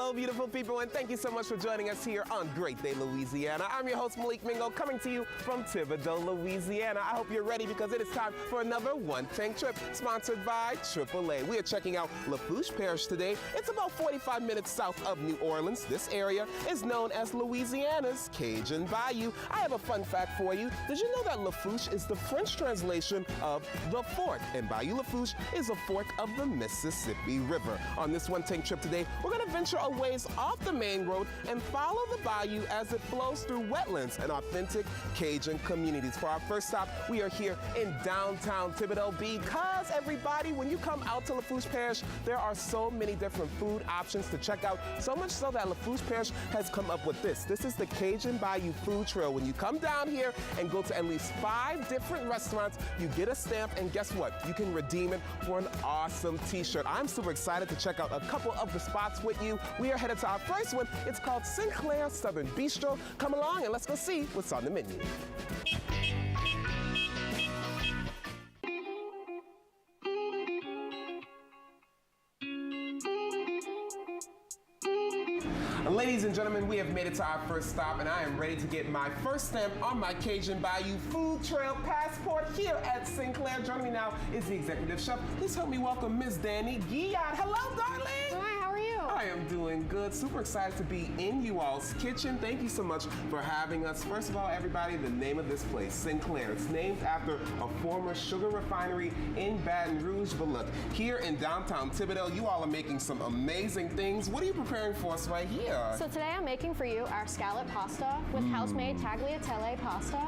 Hello, beautiful people, and thank you so much for joining us here on Great Day, Louisiana. I'm your host, Malik Mingo, coming to you from Thibodaux, Louisiana. I hope you're ready because it is time for another One Tank Trip, sponsored by AAA. We are checking out Lafourche Parish today. It's about 45 minutes south of New Orleans. This area is known as Louisiana's Cajun Bayou. I have a fun fact for you. Did you know that Lafourche is the French translation of the fort, and Bayou Lafourche is a fork of the Mississippi River. On this One Tank Trip today, we're going to venture a ways off the main road and follow the bayou as it flows through wetlands and authentic Cajun communities. For our first stop, we are here in downtown Thibodaux because, everybody, when you come out to Lafourche Parish, there are so many different food options to check out, so much so that Lafourche Parish has come up with this. This is the Cajun Bayou Food Trail. When you come down here and go to at least 5 different restaurants, you get a stamp, and guess what? You can redeem it for an awesome t-shirt. I'm super excited to check out a couple of the spots with you. We are headed to our first one. It's called Sinclair Southern Bistro. Come along and let's go see what's on the menu. Ladies and gentlemen, we have made it to our first stop, and I am ready to get my first stamp on my Cajun Bayou Food Trail passport here at Sinclair. Joining me now is the executive chef. Please help me welcome Ms. Danny Guillard. Hello, darling. Hi, how are you? I am doing good. Super excited to be in you all's kitchen. Thank you so much for having us. First of all, everybody, the name of this place, Sinclair. It's named after a former sugar refinery in Baton Rouge. But look, here in downtown Thibodaux, you all are making some amazing things. What are you preparing for us right here? So today I'm making for you our scallop pasta with house-made tagliatelle pasta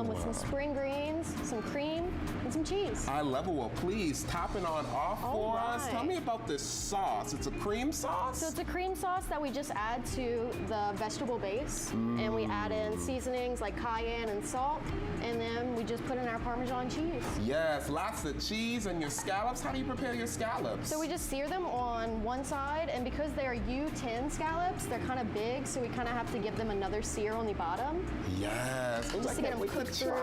with some spring greens, some cream, and some cheese. I love it. Well, please top it on off for us. Tell me about this sauce. It's a cream sauce? So it's a cream sauce that we just add to the vegetable base, and we add in seasonings like cayenne and salt, and then we just put in our Parmesan cheese. Yes, lots of cheese and your scallops. How do you prepare your scallops? So we just sear them on one side, and because they are U10 scallops, they're kind of big, so we kind of have to give them another sear on the bottom. Yes. Just to get them cooked through.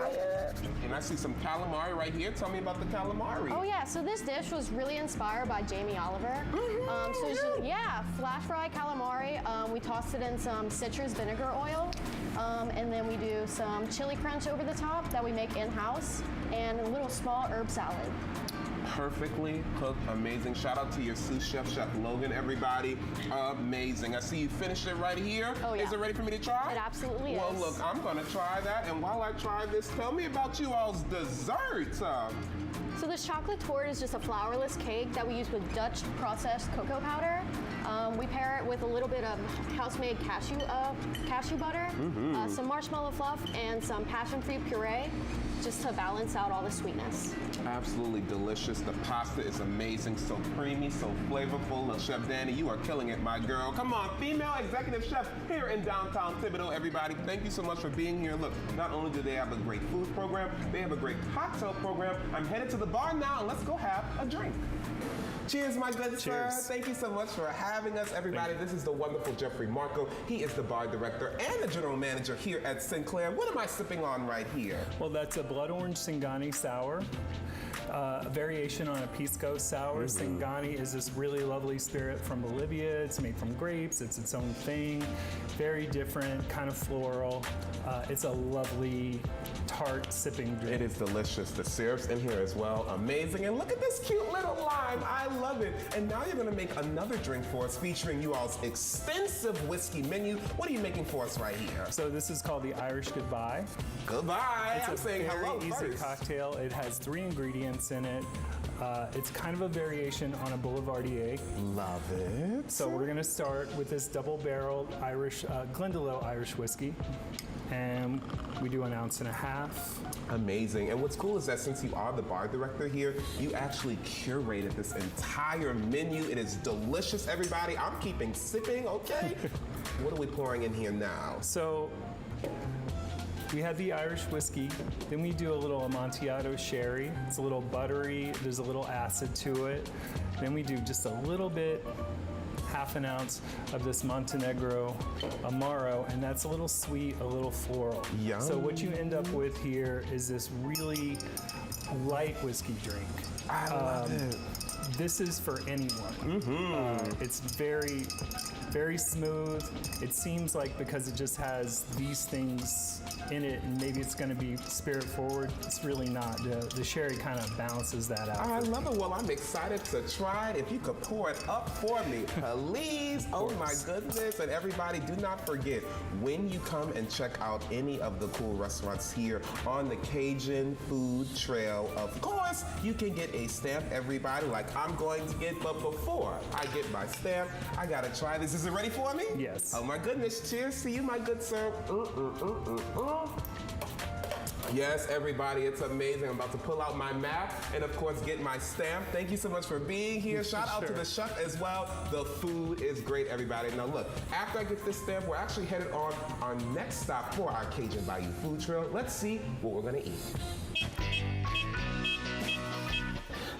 And I see some calamari right here. Tell me about the calamari. Oh yeah, so this dish was really inspired by Jamie Oliver. So it's just, flat fried calamari. We tossed it in some citrus vinegar oil. And then we do some chili crunch over the top that we make in-house, and a little small herb salad. Perfectly cooked, amazing. Shout out to your sous chef, Chef Logan, everybody. Amazing. I see you finished it right here. Oh, yeah. Is it ready for me to try? It absolutely is. Well, look, I'm gonna try that, and while I try this, tell me about you all's dessert. So this chocolate torte is just a flourless cake that we use with Dutch processed cocoa powder. We pair it with a little bit of house-made cashew butter, some marshmallow fluff, and some passion-fruit puree, just to balance out all the sweetness. Absolutely delicious. The pasta is amazing, so creamy, so flavorful. Chef Danny, you are killing it, my girl. Come on, female executive chef here in downtown Thibodaux, everybody. Thank you so much for being here. Look, not only do they have a great food program, they have a great cocktail program. I'm headed to the bar now, and let's go have a drink. Cheers, my good sir. Thank you so much for having us, everybody. This is the wonderful Jeffrey Marco. He is the bar director and the general manager here at Sinclair. What am I sipping on right here? Well, that's a blood orange Singani sour. A variation on a pisco sour. Singani is this really lovely spirit from Bolivia. It's made from grapes. It's its own thing. Very different, kind of floral. It's a lovely tart sipping drink. It is delicious. The syrup's in here as well. Amazing. And look at this cute little lime. I love it. And now you're going to make another drink for us featuring you all's extensive whiskey menu. What are you making for us right here? So this is called the Irish Goodbye. Goodbye. It's a very easy cocktail. It has 3 ingredients in it. It's kind of a variation on a Boulevardier. Love it. So we're going to start with this double-barreled Irish Glendalough Irish whiskey. And we do 1.5 ounces. Amazing. And what's cool is that since you are the bar director here, you actually curated this entire menu. It is delicious, everybody. I'm keeping sipping, okay? What are we pouring in here now? So we have the Irish whiskey, then we do a little Amontillado sherry. It's a little buttery, there's a little acid to it. Then we do just a little bit, 1/2 ounce of this Montenegro Amaro, and that's a little sweet, a little floral. Yum. So what you end up with here is this really light whiskey drink. I love it. This is for anyone. It's very very smooth. It seems like because it just has these things in it, and maybe it's going to be spirit forward. It's really not. The sherry kind of balances that out. I love it. Well, I'm excited to try it. If you could pour it up for me, please. Oh my goodness. And everybody, do not forget, when you come and check out any of the cool restaurants here on the Cajun Food Trail, of course, you can get a stamp, everybody, like I'm going to get. But before I get my stamp, I gotta try this. Is it ready for me? Yes. Oh my goodness. Cheers to you, my good sir. Yes, everybody, it's amazing. I'm about to pull out my map and, of course, get my stamp. Thank you so much for being here. Shout out to the chef as well. The food is great, everybody. Now, look, after I get this stamp, we're actually headed on our next stop for our Cajun Bayou Food Trail. Let's see what we're going to eat.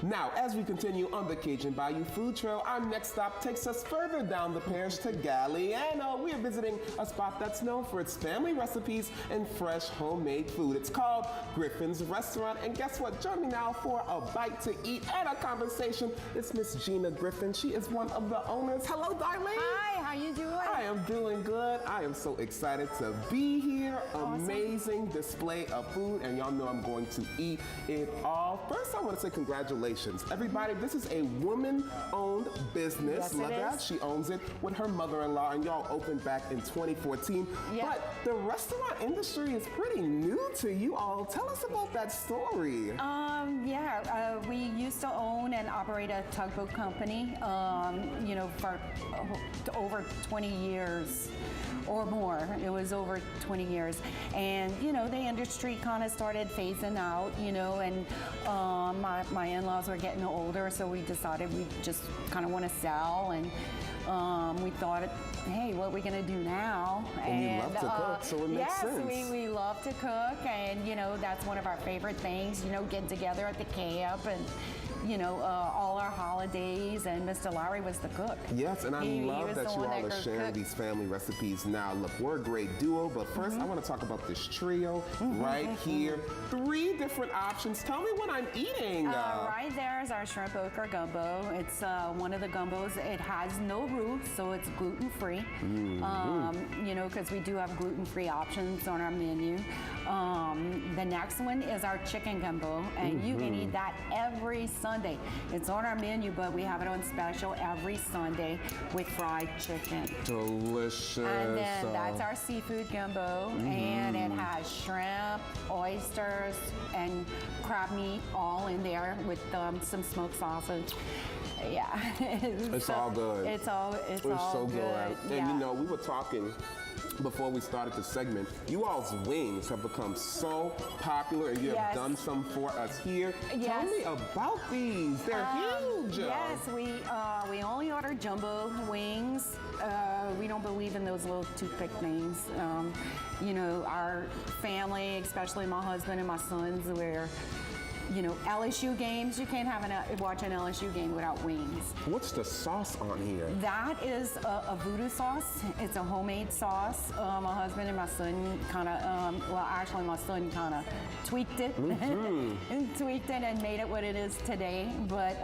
Now, as we continue on the Cajun Bayou Food Trail, our next stop takes us further down the parish to Galliano. We are visiting a spot that's known for its family recipes and fresh homemade food. It's called Griffin's Restaurant, and guess what? Join me now for a bite to eat and a conversation. It's Miss Gina Griffin. She is one of the owners. Hello, Darlene. Hi, how you doing? I am doing good. I am so excited to be here. Awesome. Amazing display of food, and y'all know I'm going to eat it all. First, I want to say congratulations. Everybody, this is a woman-owned business. Yes, Love that. She owns it with her mother-in-law, and y'all opened back in 2014. Yep. But the restaurant industry is pretty new to you all. Tell us about that story. We used to own and operate a tugboat company, for over 20 years. Or more. It was over 20 years. And, the industry kind of started phasing out, and my in-laws were getting older, so we decided we just kind of want to sell. And we thought, hey, what are we going to do now? And you love to cook, so it makes sense. Yes, we love to cook, and, that's one of our favorite things, getting together at the camp and, all our holidays, and Mr. Lowry was the cook. Yes, and I love that you all are sharing these family recipes now. Look, we're a great duo, but first I want to talk about this trio right here. 3 different options. Tell me what I'm eating. Right there is our shrimp okra gumbo. It's one of the gumbos. It has no roux, so it's gluten-free. Because we do have gluten-free options on our menu. The next one is our chicken gumbo, and you can eat that every Sunday. It's on our menu, but we have it on special every Sunday with fried chicken. Delicious. And then that's our seafood gumbo, and it has shrimp, oysters, and crab meat all in there with some smoked sausage. Yeah. It's all good. It's all so good. And we were talking before we started the segment, you all's wings have become so popular, and you have done some for us here. Tell me about these. They're huge. Yes, we only order jumbo wings. We don't believe in those little toothpick things. Our family, especially my husband and my sons, we're LSU games, you can't watch an LSU game without wings. What's the sauce on here? That is a voodoo sauce. It's a homemade sauce. My husband and my son kind of, actually my son kind of tweaked it. Tweaked it and made it what it is today. But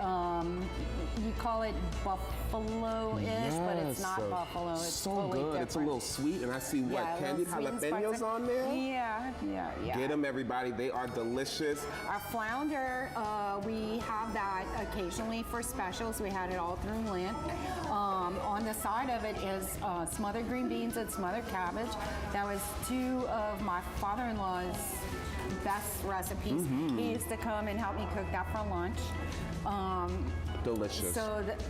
you call it buffalo-ish, but it's not buffalo. It's so totally good. different. It's a little sweet, and I see candied jalapenos on there? Yeah. Get them, everybody. They are delicious. Our flounder, we have that occasionally for specials. We had it all through Lent. On the side of it is smothered green beans and smothered cabbage. That was 2 of my father-in-law's best recipes. He used to come and help me cook that for lunch. Delicious.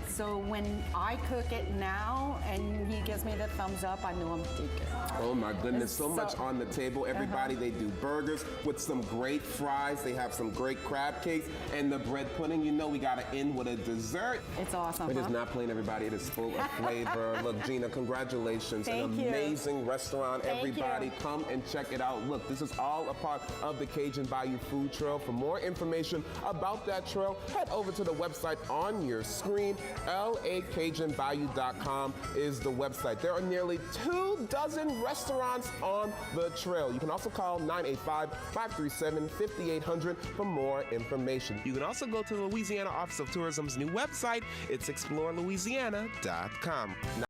So when I cook it now and he gives me the thumbs up, I know I'm taking it. Oh my goodness, so much on the table. Everybody, they do burgers with some great fries. They have some great crab cakes and the bread pudding. We got to end with a dessert. It's awesome. It is not plain, everybody. It is full of flavor. Look, Gina, congratulations. Thank An you. amazing restaurant. Thank Everybody, you. come and check it out. Look, this is all a part of the Cajun Bayou Food Trail. For more information about that trail, head over to the website on your screen. LACajunBayou.com is the website. There are nearly 24 restaurants on the trail. You can also call 985-537-5800 for more information. You can also go to the Louisiana Office of Tourism's new website. It's explorelouisiana.com.